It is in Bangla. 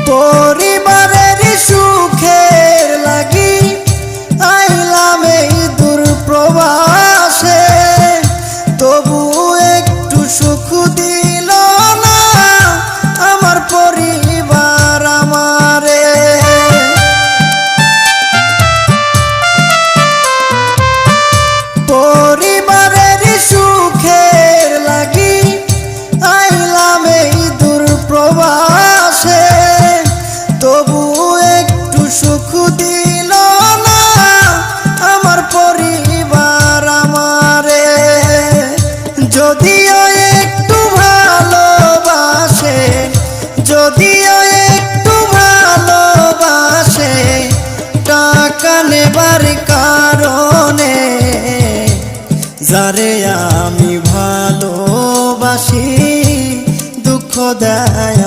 পরিবারের সুখের লাগি আইলাম এই দূর প্রবাসে, তবু একটু সুখ দিল না আমার পরিবার আমারে। পরিবারের সুখের লাগি আইলাম এই দূর প্রবাসে, তবু একটু সুখ দিল না আমার পরিবার আমারে। যদিও একটু ভালোবাসে, যদিও একটু ভালোবাসে, টাকা নেবার কারণে যারে আমি ভালোবাসি দুঃখ দেয়